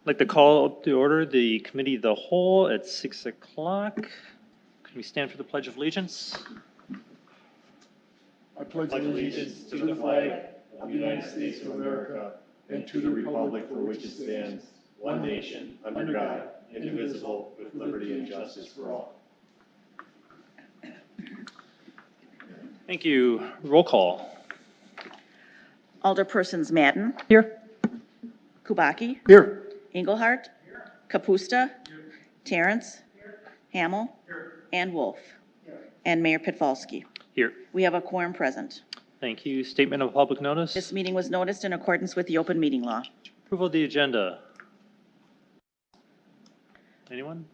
like to call to order the committee of the whole at 6 o'clock. Can we stand for the Pledge of Allegiance? I pledge allegiance to the flag of the United States of America and to the republic for which it stands, one nation, under God, indivisible, with liberty and justice for all. Thank you. Roll call. Alderpersons Madden. Here. Kubaki. Here. Engelhardt. Kapusta. Terrence. Hamel. And Wolf. And Mayor Pitfalski. Here. We have a quorum present. Thank you. Statement of public notice. This meeting was noticed in accordance with the open meeting law. Approval of the agenda. Anyone?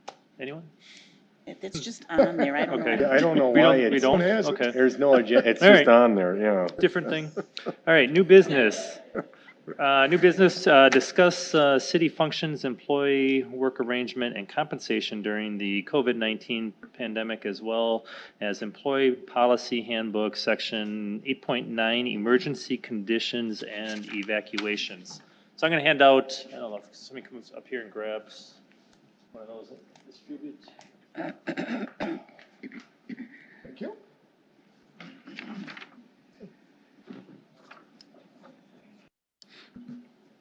It's just on there, I don't Okay. know. I don't know We why don't, we it's, don't? has it. Okay. there's no agenda, it's All just right. on there, yeah. Different thing. All right, new business. New business, discuss city functions, employee work arrangement, and compensation during the COVID-19 pandemic, as well as employee policy handbook, section 8.9, emergency conditions and evacuations. So I'm going to hand out, I don't know if somebody comes up here and grabs one of those and distribute. Thank you.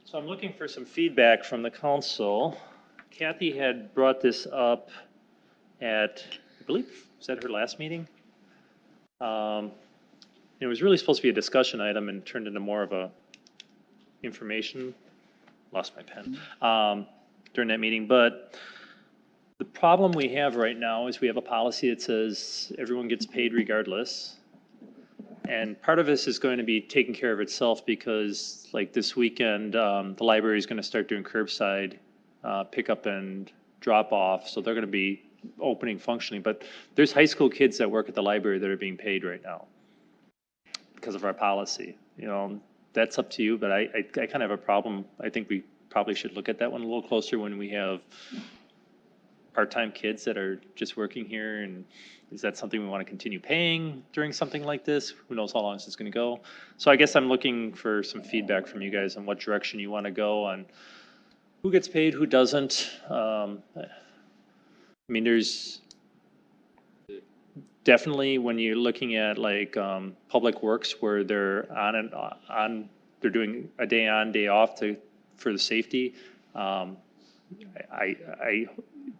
So I'm looking for some feedback from the council. Kathy had brought this up at, I believe, was that her last meeting? It was really supposed to be a discussion item and turned into more of a information, lost my pen, during that meeting. But the problem we have right now is we have a policy that says everyone gets paid regardless. And part of this is going to be taking care of itself because like this weekend, the library is going to start doing curbside pickup and drop off. So they're going to be opening functioning. But there's high school kids that work at the library that are being paid right now because of our policy. You know, that's up to you, but I kind of have a problem. I think we probably should look at that one a little closer when we have part-time kids that are just working here, and is that something we want to continue paying during something like this? Who knows how long this is going to go? So I guess I'm looking for some feedback from you guys on what direction you want to go on who gets paid, who doesn't. I mean, there's definitely when you're looking at like public works where they're on, they're doing a day on, day off for the safety. I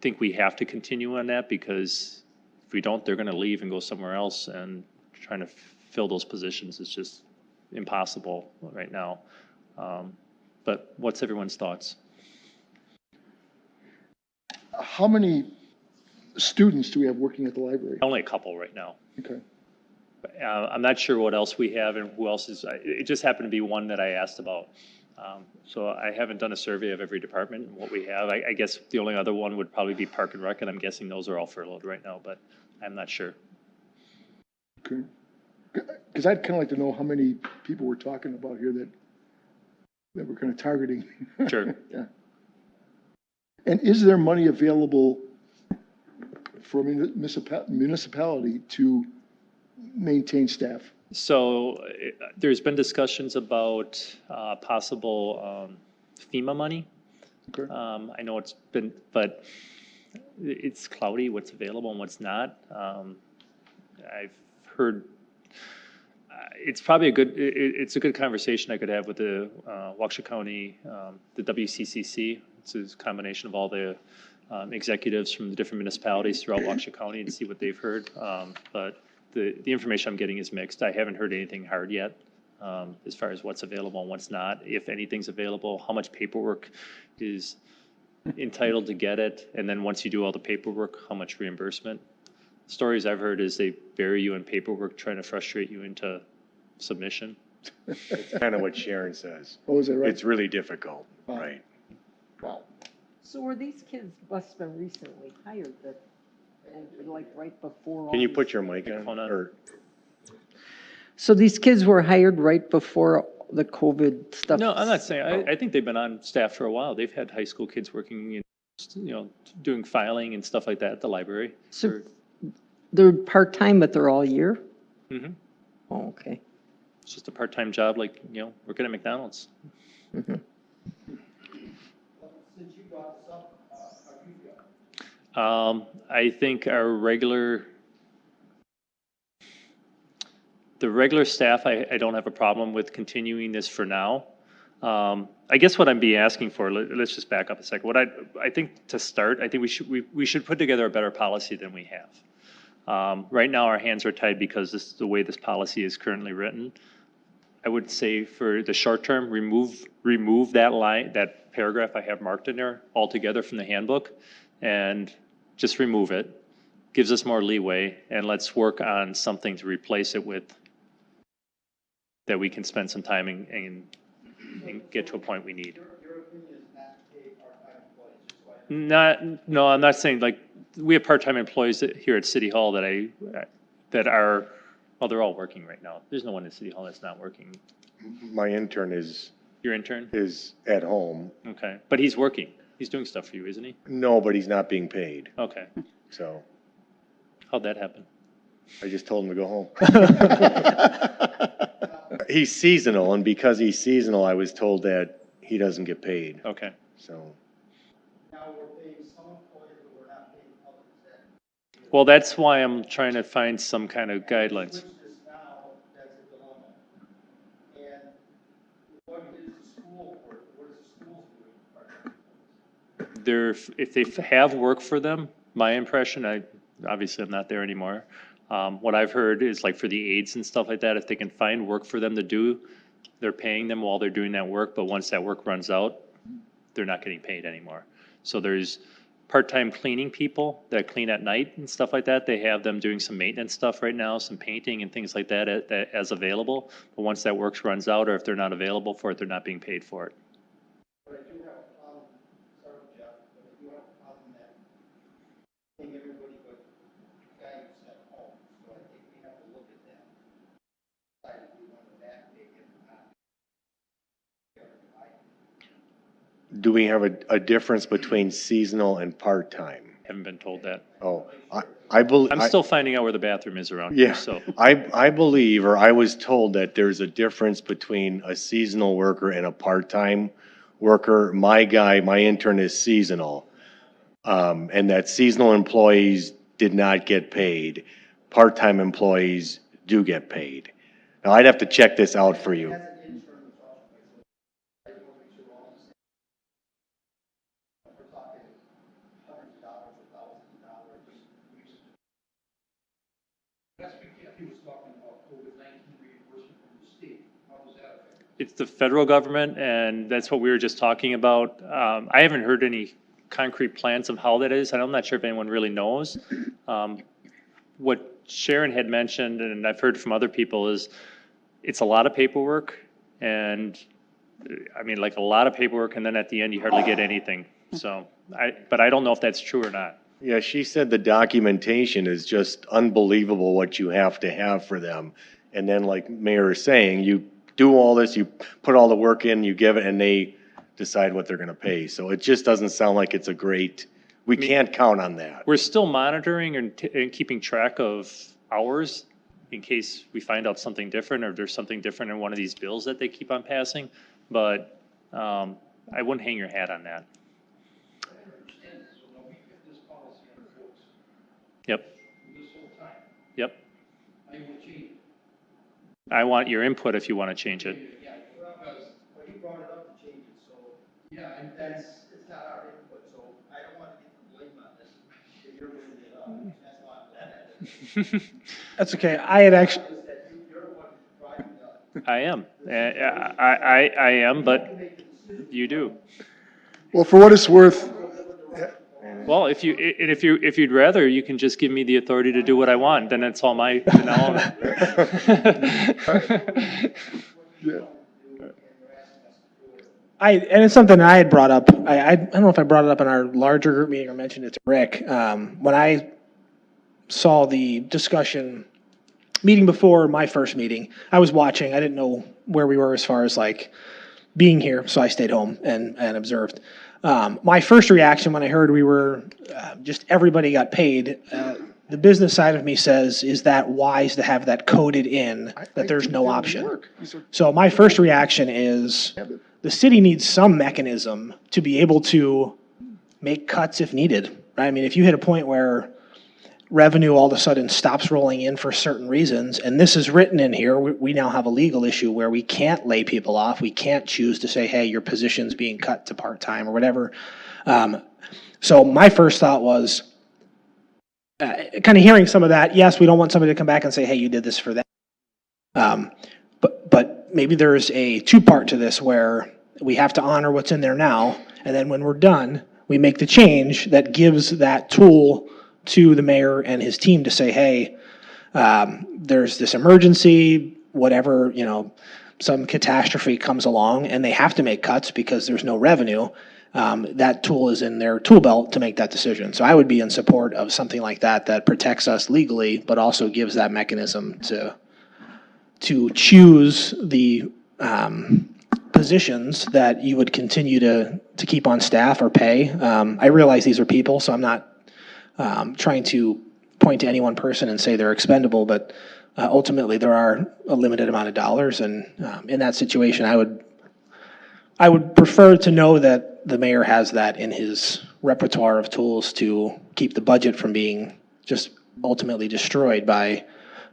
think we have to continue on that because if we don't, they're going to leave and go somewhere else, and trying to fill those positions is just impossible right now. But what's everyone's thoughts? How many students do we have working at the library? Only a couple right now. Okay. I'm not sure what else we have and who else is. It just happened to be one that I asked about. So I haven't done a survey of every department and what we have. I guess the only other one would probably be Park and Rec, and I'm guessing those are all furloughed right now, but I'm not sure. Okay. Because I'd kind of like to know how many people we're talking about here that we're kind of targeting. Sure. Yeah. And is there money available for a municipality to maintain staff? So there's been discussions about possible FEMA money. Okay. I know it's been, but it's cloudy what's available and what's not. I've heard it's probably it's a good conversation I could have with the Waukesha County, the WCCC. It's a combination of all the executives from the different municipalities throughout Waukesha County and see what they've heard. But the information I'm getting is mixed. I haven't heard anything hard yet as far as what's available and what's not. If anything's available, how much paperwork is entitled to get it, and then once you do all the paperwork, how much reimbursement. Stories I've heard is they bury you in paperwork trying to frustrate you into submission. It's kind of what Sharon says. Oh, is that right? It's really difficult, Wow. right? Wow. So were these kids must have been recently hired that, like right before? Can you put your mic on? Hold on. Or So these kids were hired right before the COVID stuff? No, I'm not saying, I think they've been on staff for a while. They've had high school kids working, doing filing and stuff like that at the library. So they're part-time, but they're all year? Mm-hmm. Oh, okay. It's just a part-time job, like, working at McDonald's. Since you I think the regular staff, I don't have a problem with continuing this for now. I guess what I'm be asking for, let's just back up a second. I think to start, I think we should put together a better policy than we have. Right now, our hands are tied because this is the way this policy is currently written. I would say for the short term, remove that line, that paragraph I have marked in there altogether from the handbook, and just remove it. Gives us more leeway, and let's work on something to replace it with that we can spend some time and get to a point we need. Your opinion is not to pay part-time employees, just like. No, I'm not saying, like, we have part-time employees here at City Hall that are, well, they're all working right now. There's no one at City Hall that's not working. My intern is Your intern? at home. Okay, but he's working. He's doing stuff for you, isn't he? No, but he's not being paid. Okay. So How'd that happen? I just told him to go home. He's seasonal, and because he's seasonal, I was told that he doesn't get paid. Okay. So Now we're paying some employees, but we're not paying others. That Well, that's why I'm trying to find some kind of guidelines. switch this now, that's a dilemma. And what is the school work? What is the schools doing? If they have work for them, my impression, obviously I'm not there anymore. What I've heard is like for the aides and stuff like that, if they can find work for them to do, they're paying them while they're doing that work, but once that work runs out, they're not getting paid anymore. So there's part-time cleaning people that clean at night and stuff like that. They have them doing some maintenance stuff right now, some painting and things like that as available. But once that work runs out, or if they're not available for it, they're not being paid for it. But I do have a problem, sorry, Jeff, but I do have a problem that paying everybody but the guy who's at home. So I think we have to look at that. Decide if we want to backdate it or not. do we have a difference between seasonal and part-time? Haven't been told that. Oh, I believe. I'm still finding out where the bathroom is around here, Yeah, so. I believe, or I was told that there's a difference between a seasonal worker and a part-time worker. My intern is seasonal. And that seasonal employees did not get paid. Part-time employees do get paid. Now, I'd have to check this out for you. As an intern, it's also, I want to make sure we're all the same. We're talking hundreds of dollars or thousands of dollars. Last week, Kathy was talking about COVID-19 reimbursement from the state. How does that affect? It's the federal government, and that's what we were just talking about. I haven't heard any concrete plans of how that is, and I'm not sure if anyone really knows. What Sharon had mentioned, and I've heard from other people, is it's a lot of paperwork, and I mean, like a lot of paperwork, and then at the end, you hardly get anything. So, but I don't know if that's true or not. Yeah, she said the documentation is just unbelievable what you have to have for them. And then like Mayor is saying, you do all this, you put all the work in, you give it, and they decide what they're gonna pay. So it just doesn't sound like it's we can't count on that. We're still monitoring and keeping track of hours in case we find out something different, or there's something different in one of these bills that they keep on passing. But I wouldn't hang your hat on that. I understand this, so now we get this policy on the books Yep, this whole time. yep. I will change it. I want your input if you want to change it. Yeah, because, Well, you brought it up to change it, so yeah, and it's not our input, so I don't want to get the blame on this. If you're bringing it up, that's not that. That's okay. I had actually, Is that you're the one driving the. I am. I am, but you do. well, for what it's worth, Well, if you'd rather, you can just give me the authority to do what I want. Then it's all my. Then I'll and it's something I had brought up. I don't know if I brought it up in our larger group meeting or mentioned it to Rick. When I saw the discussion meeting before my first meeting, I was watching. I didn't know where we were as far as like being here, so I stayed home and observed. My first reaction when I heard we were just everybody got paid, the business side of me says, is that wise to have that coded in that there's no option? So my first reaction is the city needs some mechanism to be able to make cuts if needed. right? I mean, if you hit a point where revenue all of a sudden stops rolling in for certain reasons, and this is written in here, we now have a legal issue where we can't lay people off. We can't choose to say, hey, your position's being cut to part-time or whatever. So my first thought was, kind of hearing some of that, yes, we don't want somebody to come back and say, hey, you did this for that. But maybe there's a two-part to this where we have to honor what's in there now, and then when we're done, we make the change that gives that tool to the mayor and his team to say, hey, there's this emergency, whatever, some catastrophe comes along, and they have to make cuts because there's no revenue. That tool is in their tool belt to make that decision. So I would be in support of something like that that protects us legally, but also gives that mechanism to choose the positions that you would continue to keep on staff or pay. I realize these are people, so I'm not trying to point to any one person and say they're expendable, but ultimately there are a limited amount of dollars, and in that situation, I would prefer to know that the mayor has that in his repertoire of tools to keep the budget from being just ultimately destroyed by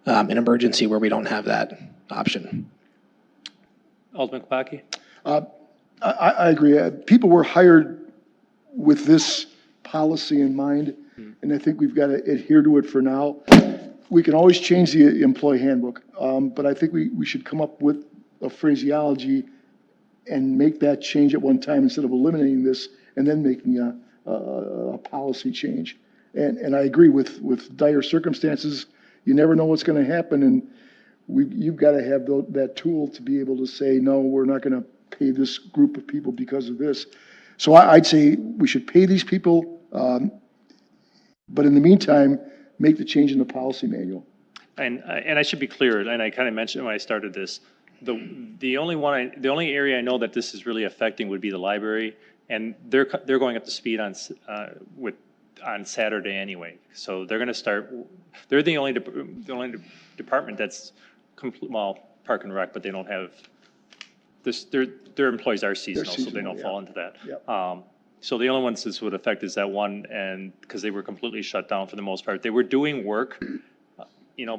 an emergency where we don't have that option. Alderman Kubaki? I agree. People were hired with this policy in mind, and I think we've got to adhere to it for now. We can always change the employee handbook, but I think we should come up with a phraseology and make that change at one time instead of eliminating this and then making a policy change. And I agree with dire circumstances. You never know what's going to happen, and you've got to have that tool to be able to say, no, we're not going to pay this group of people because of this. So I'd say we should pay these people, but in the meantime, make the change in the policy manual. And I should be clear, and I kind of mentioned when I started this, the only area I know that this is really affecting would be the library, and they're going up to speed on Saturday anyway. So they're going to start. They're the only department that's Park and Rec, but they don't have this. Their employees are seasonal, so they don't fall into that. Yep. So the only ones this would affect is that one, and because they were completely shut down for the most part, they were doing work.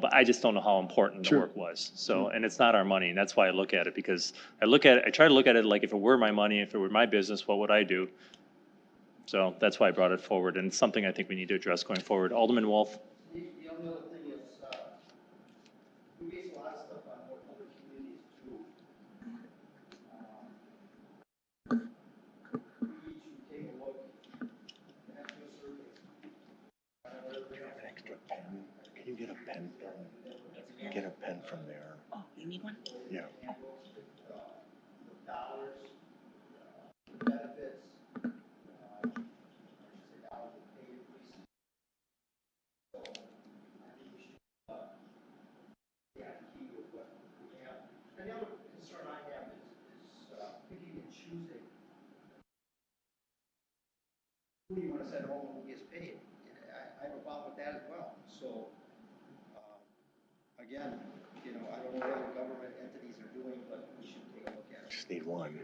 But I just don't know how important the work was. So, and it's not our money, and that's why I look at it, because I try to look at it like if it were my money, if it were my business, what would I do? So that's why I brought it forward, and it's something I think we need to address going forward. Alderman Wolf? The only other thing is, we base a lot of stuff on what other communities do. We should take a look and do a survey. An extra pen. Can you get a pen? Get a pen from there. Oh, you need one? Yeah. Dollars, benefits, dollars of pay increases. So I think we should, key with what we have. And the other concern I have is picking and choosing who you want to send home and who gets paid. And I have a problem with that as well. So, again, I don't know what other government entities are doing, but we should take a look at it. Just need one.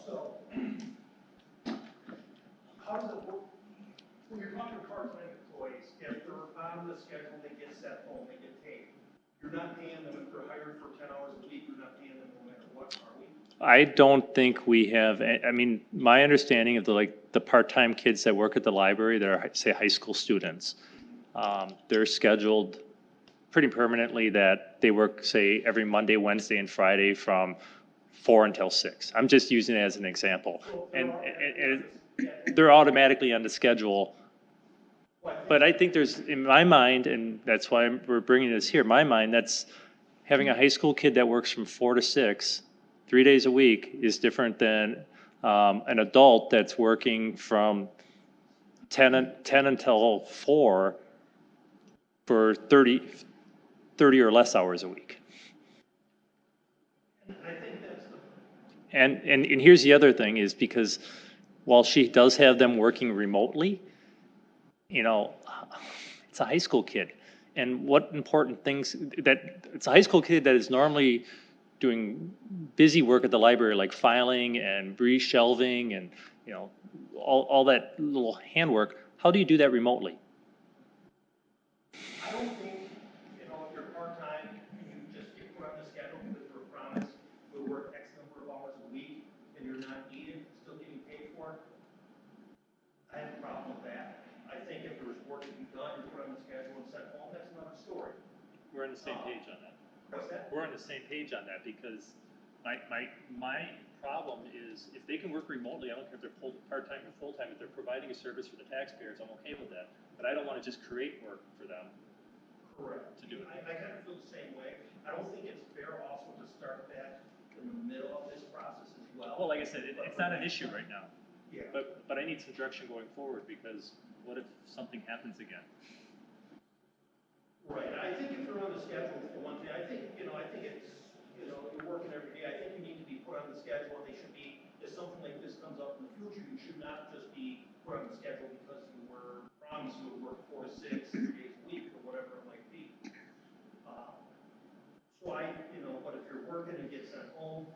So, how does it work? When you're talking part-time employees, if they're on the schedule, they get sent home, they get paid. You're not paying them if they're hired for 10 hours a week, you're not paying them no matter what, are we? I don't think we have, I mean, my understanding of the part-time kids that work at the library that are, say, high school students, they're scheduled pretty permanently that they work, say, every Monday, Wednesday, and Friday from 4 until 6. I'm just using it as an example. And they're automatically on the schedule. But I think there's, in my mind, and that's why we're bringing this here, my mind, that's having a high school kid that works from 4 to 6, 3 days a week is different than an adult that's working from 10 until 4 for 30 or less hours a week. And here's the other thing is because while she does have them working remotely, it's a high school kid. And what important things that it's a high school kid that is normally doing busy work at the library, like filing and re-shelving and, you know, all that little handwork, how do you do that remotely? I don't think, you know, if you're part-time, you just get put on the schedule because you're promised you'll work X number of hours a week and you're not needed, still getting paid for it. I have a problem with that. I think if there was work to be done, you're put on the schedule and sent home, that's another story. We're on the same page on that. What's that? We're on the same page on that because my problem is if they can work remotely, I don't care if they're part-time or full-time, if they're providing a service for the taxpayers, I'm okay with that. But I don't want to just create work for them. Correct. To do it. I kind of feel the same way. I don't think it's fair also to start that in the middle of this process as well. Well, like I said, it's not an issue right now. Yeah. But I need some direction going forward because what if something happens again? Right, I think if you're on the schedule for one thing, I think it's, you're working every day, I think you need to be put on the schedule, and they should be, if something like this comes up in the future, you should not just be put on the schedule because you were promised you would work 4 to 6, 3 days a week, or whatever it might be. But if you're working and get sent home,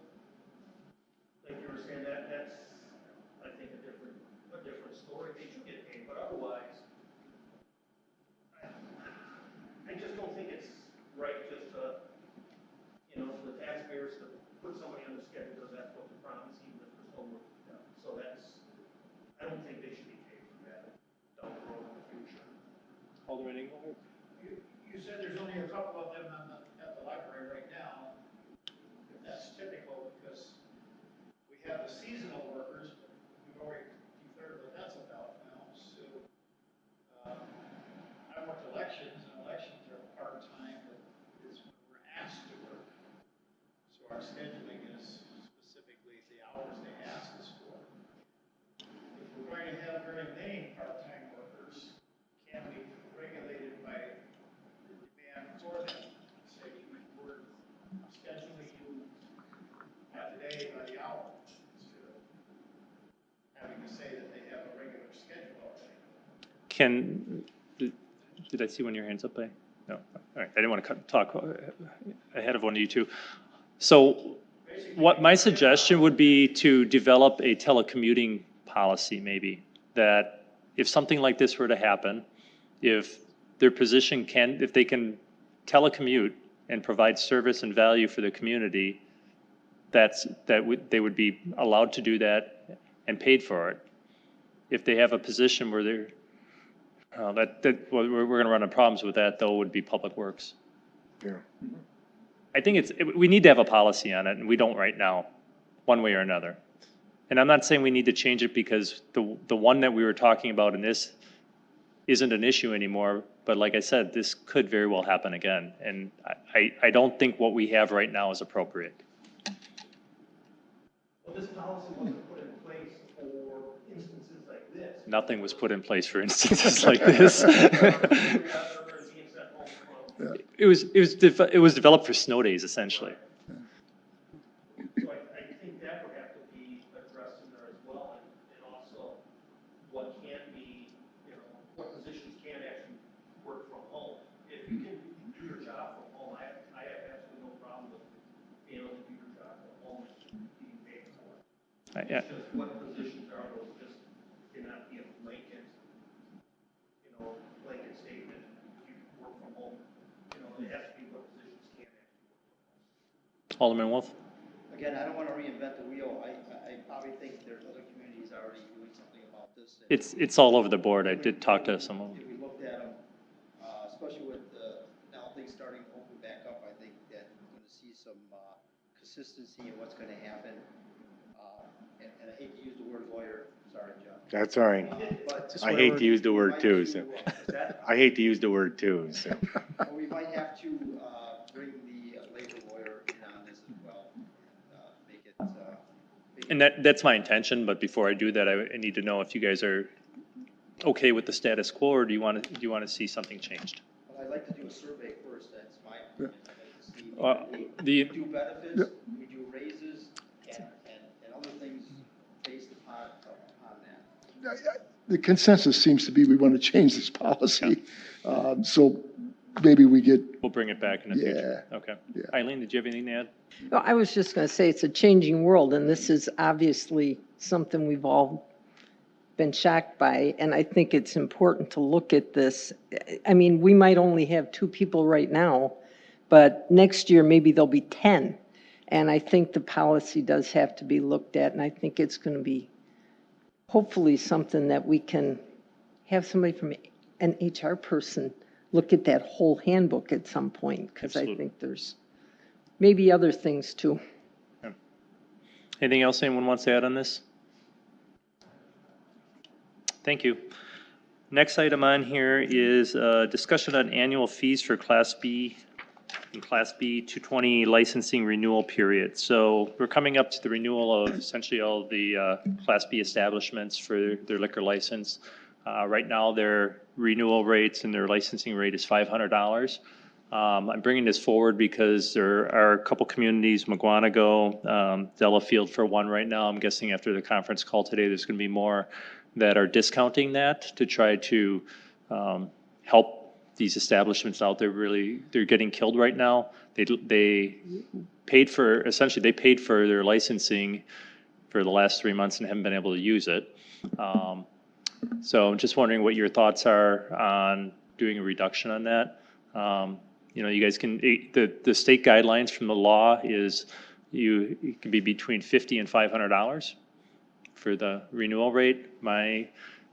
like you were saying, that's, I think, a different story, they should get paid, but otherwise, I just don't think it's right just to, for the taxpayers to put somebody on the schedule because that's what they're promising, even if there's no work to be done. So I don't think they should be paid for that down the road in the future. Alderman Engelhardt? You said there's only a couple of them at the library right now. And that's typical because we have the seasonal workers, we've already declared what that's about now, so. I worked elections, and elections are part-time, but is when we're asked to work. So our scheduling is specifically the hours they ask us for. If we're going to have very many part-time workers, can we regulate it by the demand for them? Say, we're scheduling you by the day, by the hour, instead of having to say that they have a regular schedule already. Did I see one of your hands up, by? No. All right. I didn't want to talk ahead of one of you two. So what my suggestion would be to develop a telecommuting policy, maybe, that if something like this were to happen, if their position if they can telecommute and provide service and value for the community, they would be allowed to do that and paid for it. If they have a position where they're we're going to run into problems with that, though, would be Public Works. Yeah. I think we need to have a policy on it, and we don't right now, one way or another. And I'm not saying we need to change it because the one that we were talking about in this isn't an issue anymore, but like I said, this could very well happen again, and I don't think what we have right now is appropriate. Well, this policy wasn't put in place for instances like this. Nothing was put in place for instances like this. It was developed for snow days, essentially. So I think that would have to be addressed in there as well, and also what can be, what positions can actually work from home. If you can do your job from home, I have absolutely no problem with being able to do your job from home and being paid for it. Yeah. It's just what positions are those, just cannot be a blanket, blanket statement, you can work from home. It has to be what positions can actually work from home. Alderman Wolf? Again, I don't want to reinvent the wheel. I probably think there's other communities already doing something about this. It's all over the board. I did talk to some of them. If we looked at them, especially with now things starting to open back up, I think that we're going to see some consistency in what's going to happen. And I hate to use the word lawyer. Sorry, John. That's all right. But I hate to use the word too, so. that, I hate to use the word too, so. we might have to bring the labor lawyer in on this as well. Make it. And that's my intention, but before I do that, I need to know if you guys are okay with the status quo, or do you want to see something changed? Well, I'd like to do a survey first. That's my opinion. I'd like to see The we do benefits, we do raises, and other things based upon that. The consensus seems to be we want to change this policy. So maybe we get We'll bring it back in the future. Okay. yeah. Eileen, did you have anything to add? No, I was just going to say it's a changing world, and this is obviously something we've all been shocked by, and I think it's important to look at this. I mean, we might only have 2 people right now, but next year maybe there'll be 10. And I think the policy does have to be looked at, and I think it's going to be hopefully something that we can have somebody from an HR person look at that whole handbook at some point, because I Absolutely. think there's maybe other things too. Anything else anyone wants to add on this? Thank you. Next item on here is discussion on annual fees for Class B and Class B 220 licensing renewal period. So we're coming up to the renewal of essentially all the Class B establishments for their liquor license. Right now, their renewal rates and their licensing rate is $500. I'm bringing this forward because there are a couple communities, Muskego, Delafield for one right now. I'm guessing after the conference call today, there's going to be more that are discounting that to try to help these establishments out there. Really, they're getting killed right now. They paid for, essentially, they paid for their licensing for the last 3 months and haven't been able to use it. So I'm just wondering what your thoughts are on doing a reduction on that. You know, you guys can, the state guidelines from the law is it can be between $50 and $500 for the renewal rate. My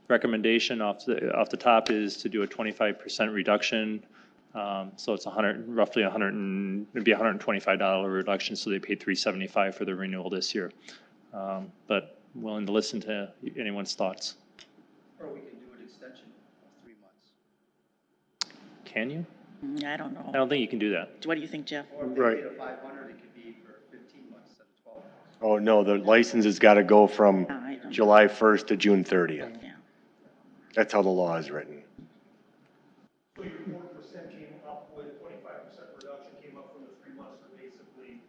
recommendation off the top is to do a 25% reduction. So it's roughly maybe $125 reduction. So they paid $375 for the renewal this year. But willing to listen to anyone's thoughts. Or we can do an extension of 3 months. Can you? I don't I know. don't think you can do that. What do you think, Jeff? Or if they Right. paid a 500, it could be for 15 months instead of 12 months. Oh, no, the license has got to go from I don't know. July 1st to June 30th. Yeah. That's how the law is written. So your 4% came up with 25% reduction came up from the 3 months, so basically.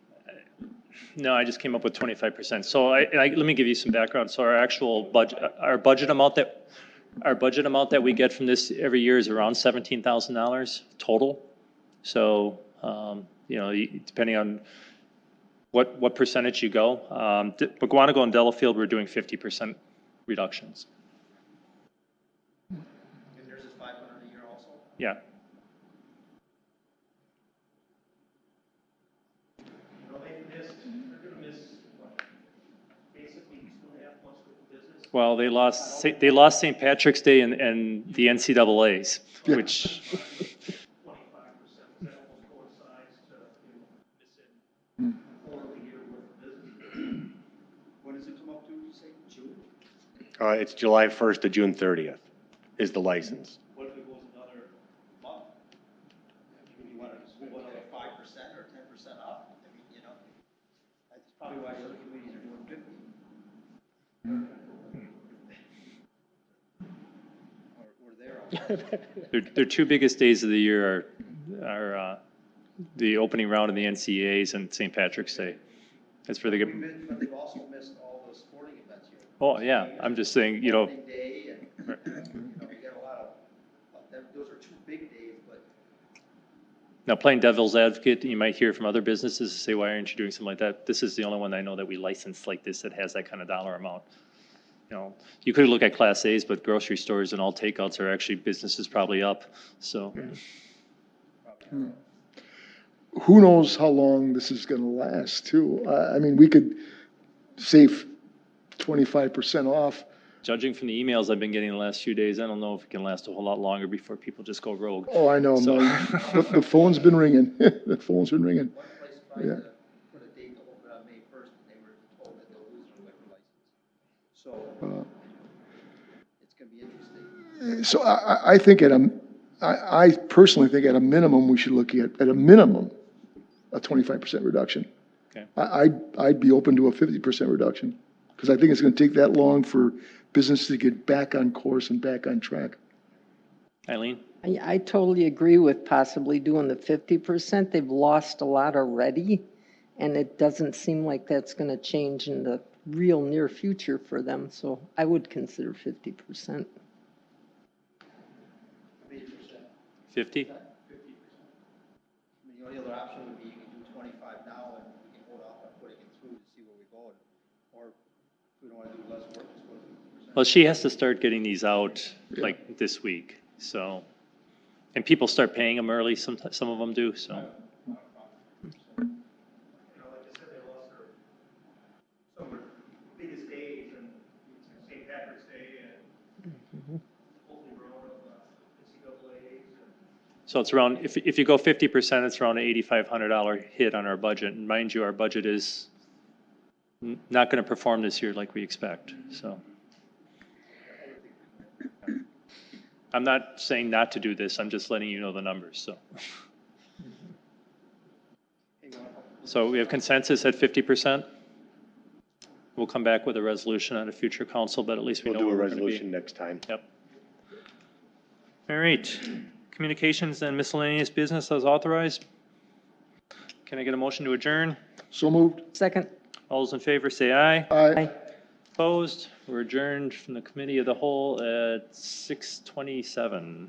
No, I just came up with 25%. So let me give you some background. So our actual budget, our budget amount that we get from this every year is around $17,000 total. So, you know, depending on what percentage you go, Muskego and Delafield, we're doing 50% reductions. And theirs is 500 a year also? Yeah. You know, they're gonna miss, what, basically 2.5 months worth of business. Well, they lost St. Patrick's Day and the NCAA's, which 25%, that almost coincides to, missing a quarter of a year worth of business. When does it come up to, you say, June? It's July 1st to June 30th is the license. What if it goes another month? Do you want to move another 5% or 10% up? I mean, you know, that's probably why the other communities are doing 50. Or there. their 2 biggest days of the year are the opening round of the NCAAs and St. Patrick's Day. That's where they get. But they've also missed all the sporting events here. Oh, yeah, I'm just saying, you know, Opening day and, you know, you got a lot of, those are 2 big days, but now playing devil's advocate, you might hear from other businesses say, why aren't you doing something like that? This is the only one I know that we license like this that has that kind of dollar amount. You know, you could look at Class A's, but grocery stores and all takeouts are actually businesses probably up, so. Who knows how long this is gonna last too? I mean, we could save 25% off. Judging from the emails I've been getting the last few days, I don't know if it can last a whole lot longer before people just go rogue. Oh, I know, So- the phone's been ringing, the phone's been ringing. one place tried Yeah. to put a date to open on May 1st, and they were told that they'll lose their liquor license. So, it's gonna be interesting. So I think I personally think at a minimum, we should look at a minimum, a 25% reduction. Okay. I'd be open to a 50% reduction, because I think it's gonna take that long for business to get back on course and back on track. Eileen? I totally agree with possibly doing the 50%. They've lost a lot already, and it doesn't seem like that's going to change in the real near future for them, so I would consider 50%. 50? the other option would be you can do 25 now and we can hold off on putting it through to see where we go. Or if we don't want to do less work, just put it. Well, she has to start getting these out like this week, so. And people start paying them early, some of them do, so. You know, like I said, they lost some of their biggest days and St. Patrick's Day and hopefully round of NCAAs. So it's around, if you go 50%, it's around an $8,500 hit on our budget. And mind you, our budget is not going to perform this year like we expect, so. I'm not saying not to do this, I'm just letting you know the numbers, so. So we have consensus at 50%? We'll come back with a resolution on a future council, but at least we We'll know do a where we're going to be. resolution next time. Yep. All right, communications and miscellaneous business as authorized. Can I get a motion to adjourn? So moved. Second. All those in favor say aye. Aye. Opposed? We're adjourned from the committee of the whole at 6:27.